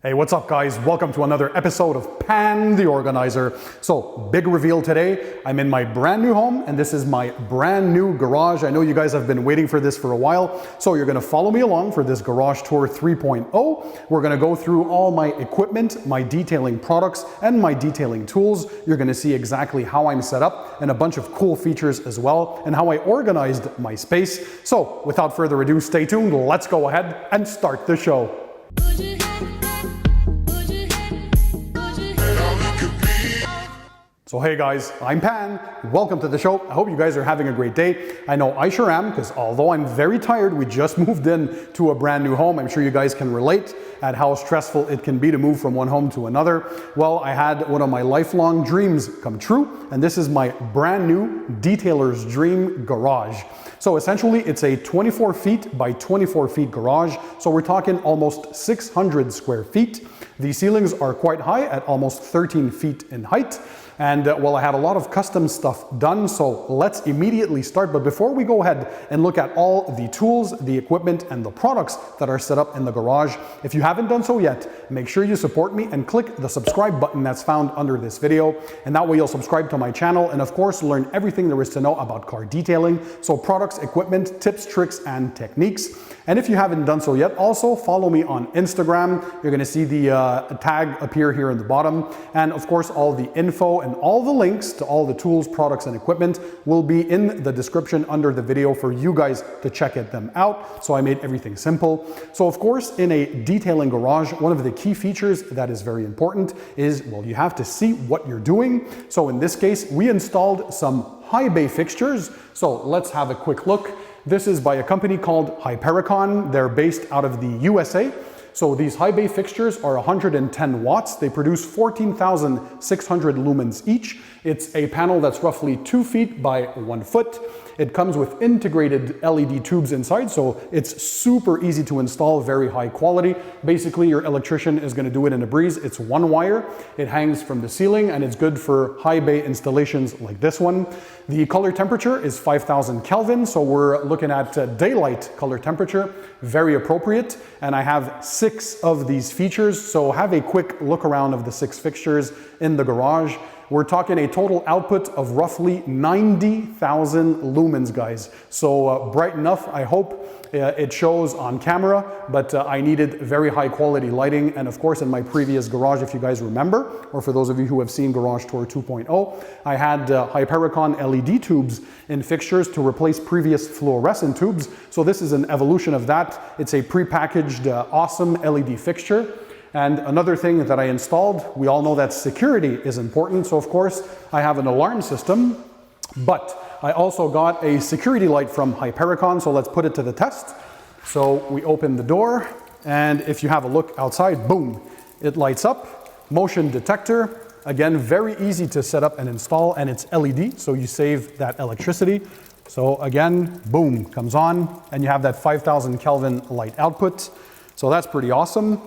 Hey, what's up guys? Welcome to another episode of Pan the Organizer. So, big reveal today. I'm in my brand new home and this is my brand new garage. I know you guys have been waiting for this for a while. So you're gonna follow me along for this garage tour 3.0. We're gonna go through all my equipment, my detailing products, and my detailing tools. You're gonna see exactly how I'm set up and a bunch of cool features as well and how I organized my space. So without further ado, stay tuned. Let's go ahead and start the show. So hey guys, I'm Pan, welcome to the show. I hope you guys are having a great day. I know I sure am, because although I'm very tired, we just moved in to a brand new home. I'm sure you guys can relate at how stressful it can be to move from one home to another. Well, I had one of my lifelong dreams come true, and this is my brand new detailer's dream garage. So essentially it's a 24 feet by 24 feet garage. So we're talking almost 600 square feet. The ceilings are quite high at almost 13 feet in height. And well, I had a lot of custom stuff done, so let's immediately start. But before we go ahead and look at all the tools, the equipment, and the products that are set up in the garage, if you haven't done so yet, make sure you support me and click the subscribe button that's found under this video. And that way you'll subscribe to my channel and of course learn everything there is to know about car detailing. So products, equipment, tips, tricks, and techniques. And if you haven't done so yet, also follow me on Instagram. You're gonna see the tag appear here in the bottom. And of course, all the info and all the links to all the tools, products, and equipment will be in the description under the video for you guys to check them out. So I made everything simple. So of course, in a detailing garage, one of the key features that is very important is, well, you have to see what you're doing. So in this case, we installed some high bay fixtures. So let's have a quick look. This is by a company called Hypericon. They're based out of the USA. So these high bay fixtures are 110 watts. They produce 14,600 lumens each. It's a panel that's roughly 2 feet by 1 foot. It comes with integrated LED tubes inside, so it's super easy to install, very high quality. Basically, your electrician is gonna do it in a breeze. It's one wire, it hangs from the ceiling, and it's good for high bay installations like this one. The color temperature is 5,000 Kelvin, so we're looking at daylight color temperature, very appropriate. And I have 6 of these features, so have a quick look around of the 6 fixtures in the garage. We're talking a total output of roughly 90,000 lumens, guys. So bright enough, I hope it shows on camera, but I needed very high quality lighting. And of course, in my previous garage, if you guys remember, or for those of you who have seen Garage Tour 2.0, I had Hypericon LED tubes in fixtures to replace previous fluorescent tubes. So this is an evolution of that. It's a prepackaged, awesome LED fixture. And another thing that I installed, we all know that security is important. So of course I have an alarm system, but I also got a security light from Hypericon. So let's put it to the test. So we open the door and if you have a look outside, boom, it lights up. Motion detector, again, very easy to set up and install, and it's LED. So you save that electricity. So again, boom, comes on and you have that 5,000 Kelvin light output. So that's pretty awesome.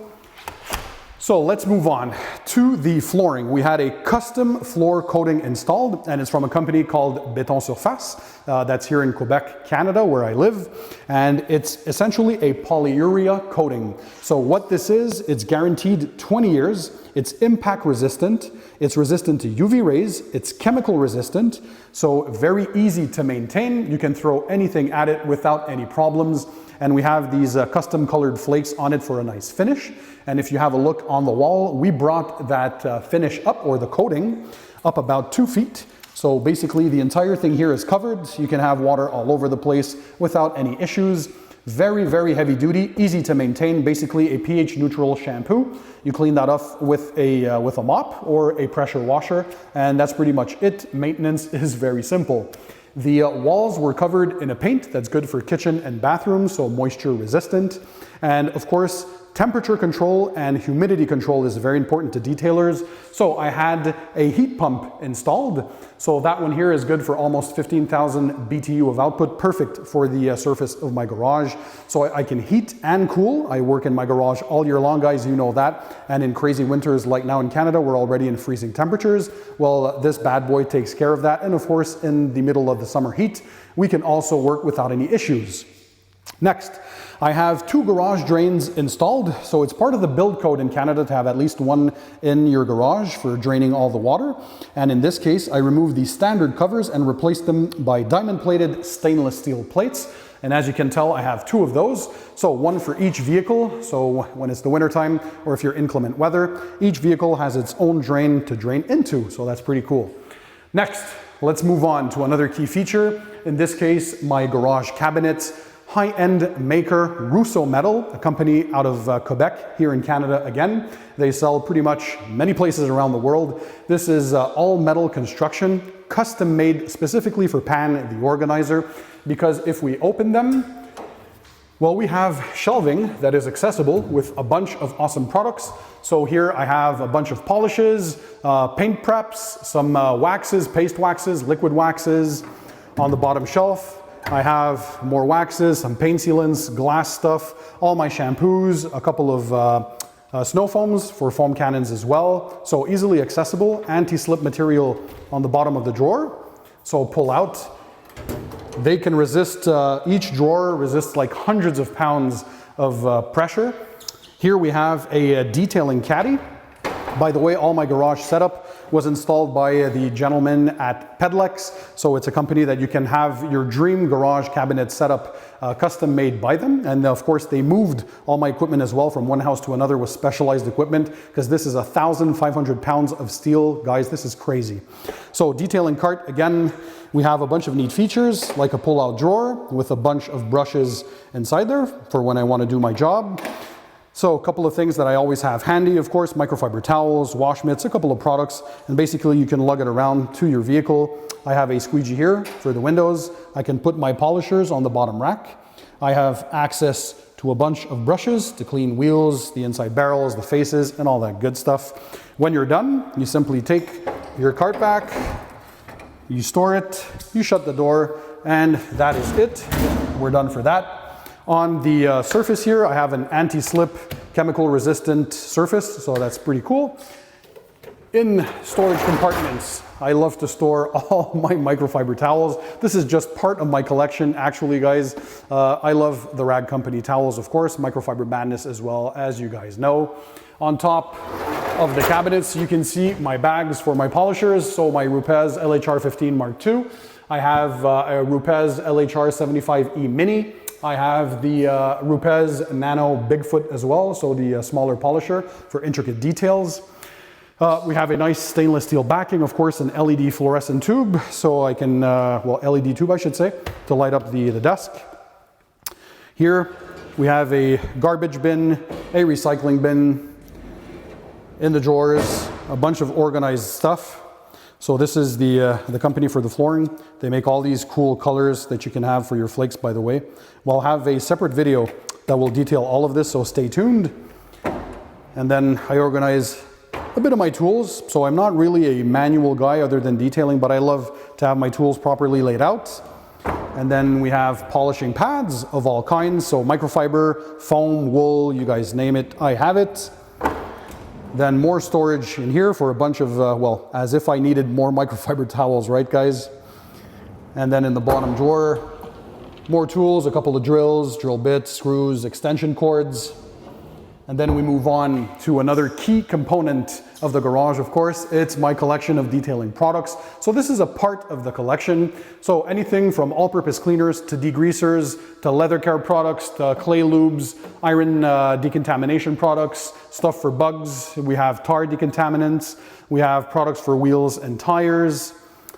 So let's move on to the flooring. We had a custom floor coating installed, and it's from a company called Béton Surface. That's here in Quebec, Canada, where I live. And it's essentially a polyurea coating. So what this is, it's guaranteed 20 years. It's impact resistant. It's resistant to UV rays. It's chemical resistant. So very easy to maintain. You can throw anything at it without any problems. And we have these custom colored flakes on it for a nice finish. And if you have a look on the wall, we brought that finish up, or the coating, up about 2 feet. So basically the entire thing here is covered. You can have water all over the place without any issues. Very, very heavy duty, easy to maintain, basically a pH neutral shampoo. You clean that off with a mop or a pressure washer, and that's pretty much it. Maintenance is very simple. The walls were covered in a paint that's good for kitchen and bathrooms, so moisture resistant. And of course, temperature control and humidity control is very important to detailers. So I had a heat pump installed. So that one here is good for almost 15,000 BTU of output, perfect for the surface of my garage. So I can heat and cool. I work in my garage all year long, guys, you know that. And in crazy winters like now in Canada, we're already in freezing temperatures. Well, this bad boy takes care of that. And of course, in the middle of the summer heat, we can also work without any issues. Next, I have 2 garage drains installed. So it's part of the build code in Canada to have at least one in your garage for draining all the water. And in this case, I removed the standard covers and replaced them by diamond plated stainless steel plates. And as you can tell, I have 2 of those. So one for each vehicle. So when it's the winter time or if you're inclement weather, each vehicle has its own drain to drain into. So that's pretty cool. Next, let's move on to another key feature. In this case, my garage cabinets. High-end maker Russo Metal, a company out of Quebec here in Canada again. They sell pretty much many places around the world. This is all metal construction, custom made specifically for Pan, the organizer, because if we open them, well, we have shelving that is accessible with a bunch of awesome products. So here I have a bunch of polishes, paint preps, some waxes, paste waxes, liquid waxes. On the bottom shelf, I have more waxes, some paint sealants, glass stuff, all my shampoos, a couple of snow foams for foam cannons as well. So easily accessible, anti-slip material on the bottom of the drawer. So pull out. They can resist, each drawer resists like hundreds of pounds of pressure. Here we have a detailing caddy. By the way, all my garage setup was installed by the gentleman at Pedlex. So it's a company that you can have your dream garage cabinet setup custom made by them. And of course, they moved all my equipment as well from one house to another with specialized equipment, because this is 1,500 pounds of steel. Guys, this is crazy. So detailing cart, again, we have a bunch of neat features like a pull-out drawer with a bunch of brushes inside there for when I want to do my job. So a couple of things that I always have handy, of course, microfiber towels, wash mitts, a couple of products, and basically you can lug it around to your vehicle. I have a squeegee here for the windows. I can put my polishers on the bottom rack. I have access to a bunch of brushes to clean wheels, the inside barrels, the faces, and all that good stuff. When you're done, you simply take your cart back, you store it, you shut the door, and that is it. We're done for that. On the surface here, I have an anti-slip chemical resistant surface, so that's pretty cool. In storage compartments, I love to store all my microfiber towels. This is just part of my collection, actually, guys. I love the Rag Company towels, of course, microfiber madness as well, as you guys know. On top of the cabinets, you can see my bags for my polishers. So my Rupes LHR 15 Mark II. I have a Rupes LHR 75E Mini. I have the Rupes Nano Bigfoot as well, so the smaller polisher for intricate details. We have a nice stainless steel backing, of course, an LED fluorescent tube, so I can, well, LED tube I should say, to light up the desk. Here we have a garbage bin, a recycling bin, in the drawers, a bunch of organized stuff. So this is the company for the flooring. They make all these cool colors that you can have for your flakes, by the way. We'll have a separate video that will detail all of this, so stay tuned. And then I organize a bit of my tools. So I'm not really a manual guy other than detailing, but I love to have my tools properly laid out. And then we have polishing pads of all kinds. So microfiber, foam, wool, you guys name it, I have it. Then more storage in here for a bunch of, well, as if I needed more microfiber towels, right guys? And then in the bottom drawer, more tools, a couple of drills, drill bits, screws, extension cords. And then we move on to another key component of the garage, of course. It's my collection of detailing products. So this is a part of the collection. So anything from all-purpose cleaners to degreasers, to leather care products, to clay lubes, iron decontamination products, stuff for bugs. We have tar decontaminants. We have products for wheels and tires.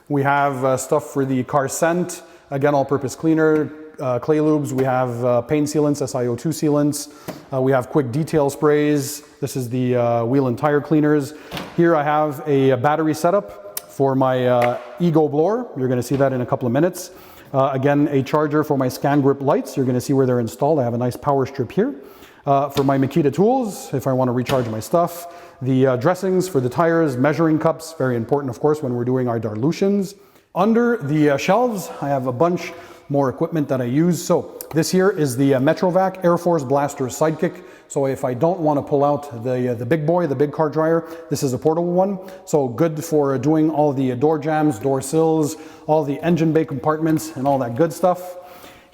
We have stuff for the car scent. Again, all-purpose cleaner. Clay lubes, we have paint sealants, SiO2 sealants. We have quick detail sprays. This is the wheel and tire cleaners. Here I have a battery setup for my Ego blower. You're going to see that in a couple of minutes. Again, a charger for my Scan Grip lights. You're going to see where they're installed. I have a nice power strip here. For my Makita tools, if I want to recharge my stuff. The dressings for the tires, measuring cups, very important, of course, when we're doing our dilutions. Under the shelves, I have a bunch more equipment that I use. So this here is the MetroVac Air Force Blaster Sidekick. So if I don't want to pull out the big boy, the big car dryer, this is a portable one. So good for doing all the door jambs, door sills, all the engine bay compartments and all that good stuff.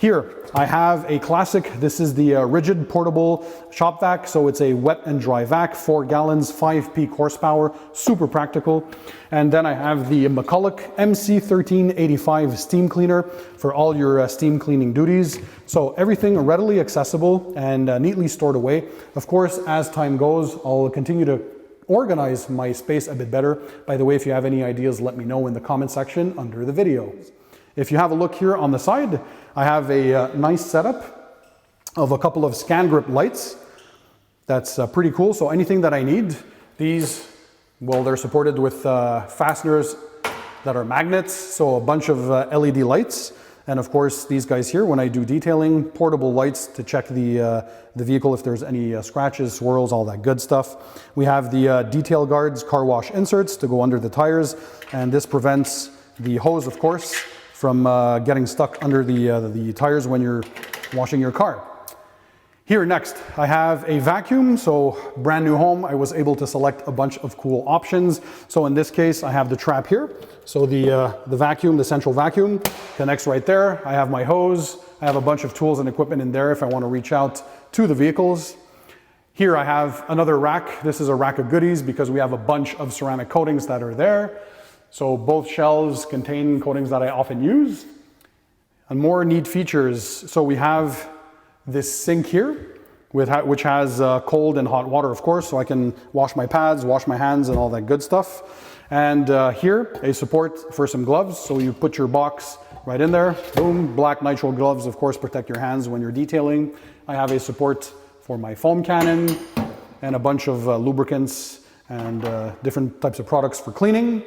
Here, I have a classic. This is the rigid portable shop vac. So it's a wet and dry vac, 4 gallons, 5 peak horsepower, super practical. And then I have the McCulloch MC1385 steam cleaner for all your steam cleaning duties. So everything readily accessible and neatly stored away. Of course, as time goes, I'll continue to organize my space a bit better. By the way, if you have any ideas, let me know in the comment section under the video. If you have a look here on the side, I have a nice setup of a couple of scan grip lights. That's pretty cool. So anything that I need, these, well, they're supported with fasteners that are magnets. So a bunch of LED lights. And of course, these guys here, when I do detailing, portable lights to check the vehicle if there's any scratches, swirls, all that good stuff. We have the detail guards, car wash inserts to go under the tires. And this prevents the hose, of course, from getting stuck under the tires when you're washing your car. Here next, I have a vacuum. So brand new home, I was able to select a bunch of cool options. So in this case, I have the trap here. So the vacuum, the central vacuum connects right there. I have my hose. I have a bunch of tools and equipment in there if I want to reach out to the vehicles. Here I have another rack. This is a rack of goodies because we have a bunch of ceramic coatings that are there. So both shelves contain coatings that I often use. And more neat features. So we have this sink here, which has cold and hot water, of course, so I can wash my pads, wash my hands, and all that good stuff. And here, a support for some gloves. So you put your box right in there. Boom, black nitrile gloves, of course, protect your hands when you're detailing. I have a support for my foam cannon and a bunch of lubricants and different types of products for cleaning.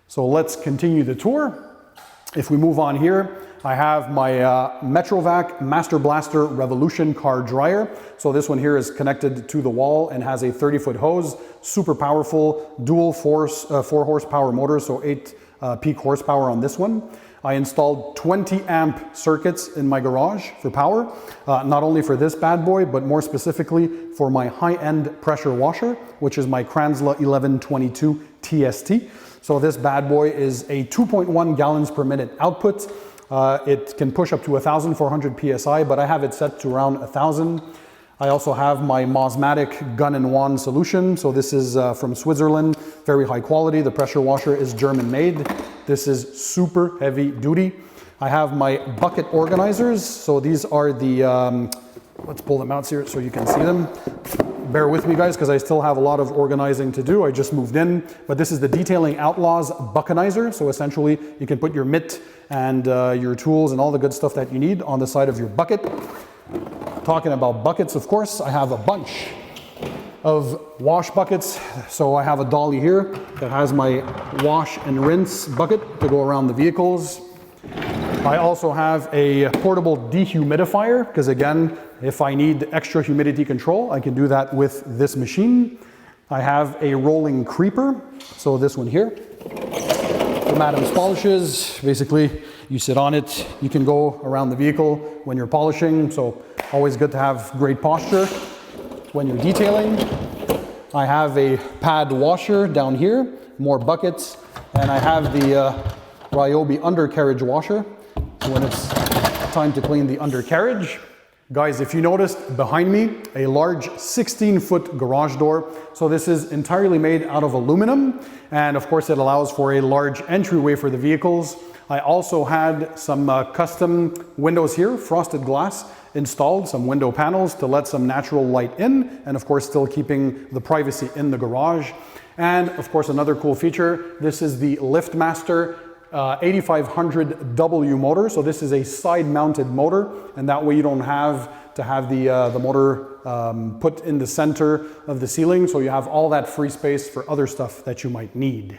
So let's continue the tour. If we move on here, I have my MetroVac Master Blaster Revolution car dryer. So this one here is connected to the wall and has a 30-foot hose, super powerful, dual force, 4 horsepower motor, so 8 peak horsepower on this one. I installed 20 amp circuits in my garage for power, not only for this bad boy, but more specifically for my high-end pressure washer, which is my Kranzla 1122 TST. So this bad boy is a 2.1 gallons per minute output. It can push up to 1,400 PSI, but I have it set to around 1,000. I also have my Mosmatic gun and wand solution. So this is from Switzerland, very high quality. The pressure washer is German made. This is super heavy duty. I have my bucket organizers. So these are the, let's pull them out here so you can see them. Bear with me, guys, because I still have a lot of organizing to do. I just moved in, but this is the Detailing Outlaws Bucketizer. So essentially, you can put your mitt and your tools and all the good stuff that you need on the side of your bucket. Talking about buckets, of course, I have a bunch of wash buckets. So I have a dolly here that has my wash and rinse bucket to go around the vehicles. I also have a portable dehumidifier because, again, if I need extra humidity control, I can do that with this machine. I have a rolling creeper, so this one here. The Madam's polishes, basically you sit on it, you can go around the vehicle when you're polishing, so always good to have great posture when you're detailing. I have a pad washer down here, more buckets, and I have the Ryobi undercarriage washer when it's time to clean the undercarriage. Guys, if you noticed behind me, a large 16-foot garage door. So this is entirely made out of aluminum. And of course, it allows for a large entryway for the vehicles. I also had some custom windows here, frosted glass, installed, some window panels to let some natural light in. And of course, still keeping the privacy in the garage. And of course, another cool feature, this is the LiftMaster 8500W motor. So this is a side mounted motor, and that way you don't have to have the motor put in the center of the ceiling. So you have all that free space for other stuff that you might need.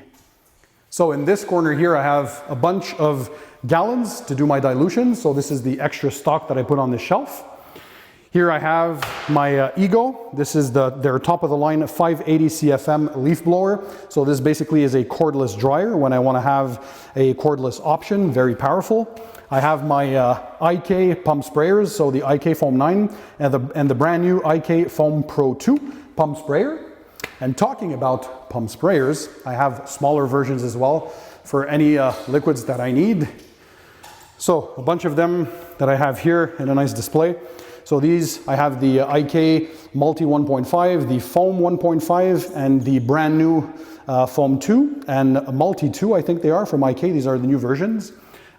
So in this corner here, I have a bunch of gallons to do my dilution. So this is the extra stock that I put on the shelf. Here I have my Ego. This is their top of the line 580 CFM leaf blower. So this basically is a cordless dryer when I want to have a cordless option, very powerful. I have my IK pump sprayers, so the IK Foam 9 and the brand new IK Foam Pro 2 pump sprayer. And talking about pump sprayers, I have smaller versions as well for any liquids that I need. So a bunch of them that I have here in a nice display. So these, I have the IK Multi 1.5, the Foam 1.5, and the brand new Foam 2 and Multi 2, I think they are from IK. These are the new versions.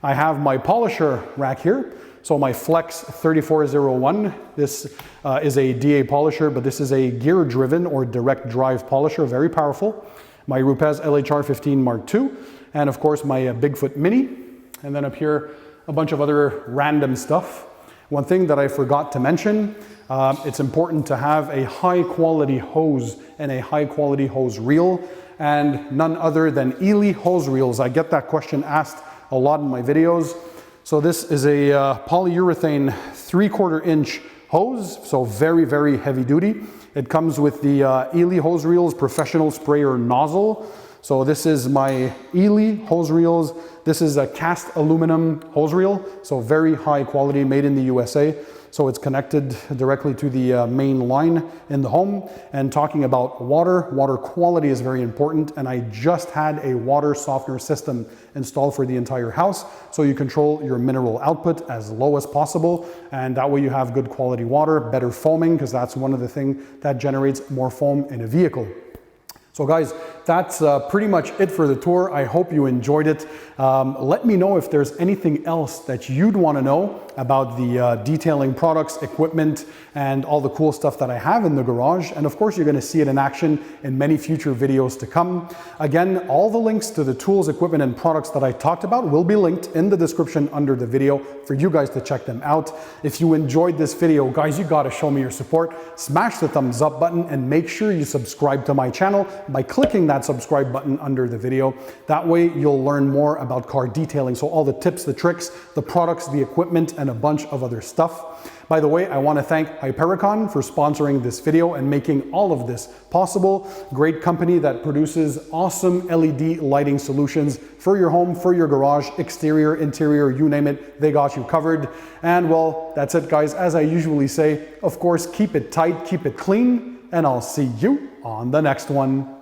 I have my polisher rack here. So my Flex 3401, this is a DA polisher, but this is a gear-driven or direct drive polisher, very powerful. My Rupes LHR 15 Mark II, and of course my Bigfoot Mini. And then up here, a bunch of other random stuff. One thing that I forgot to mention, it's important to have a high quality hose and a high quality hose reel, and none other than Ely hose reels. I get that question asked a lot in my videos. So this is a polyurethane 3/4 inch hose, so very, very heavy duty. It comes with the Ely hose reels professional sprayer nozzle. So this is my Ely hose reels. This is a cast aluminum hose reel, so very high quality, made in the USA. So it's connected directly to the main line in the home. And talking about water quality is very important. And I just had a water softener system installed for the entire house. So you control your mineral output as low as possible. And that way you have good quality water, better foaming, because that's one of the things that generates more foam in a vehicle. So guys, that's pretty much it for the tour. I hope you enjoyed it. Let me know if there's anything else that you'd want to know about the detailing products, equipment, and all the cool stuff that I have in the garage. And of course, you're going to see it in action in many future videos to come. Again, all the links to the tools, equipment, and products that I talked about will be linked in the description under the video for you guys to check them out. If you enjoyed this video, guys, you got to show me your support. Smash the thumbs up button and make sure you subscribe to my channel by clicking that subscribe button under the video. That way you'll learn more about car detailing. So all the tips, the tricks, the products, the equipment, and a bunch of other stuff. By the way, I want to thank Hypericon for sponsoring this video and making all of this possible. Great company that produces awesome LED lighting solutions for your home, for your garage, exterior, interior, you name it, they got you covered. And well, that's it guys. As I usually say, of course, keep it tight, keep it clean, and I'll see you on the next one.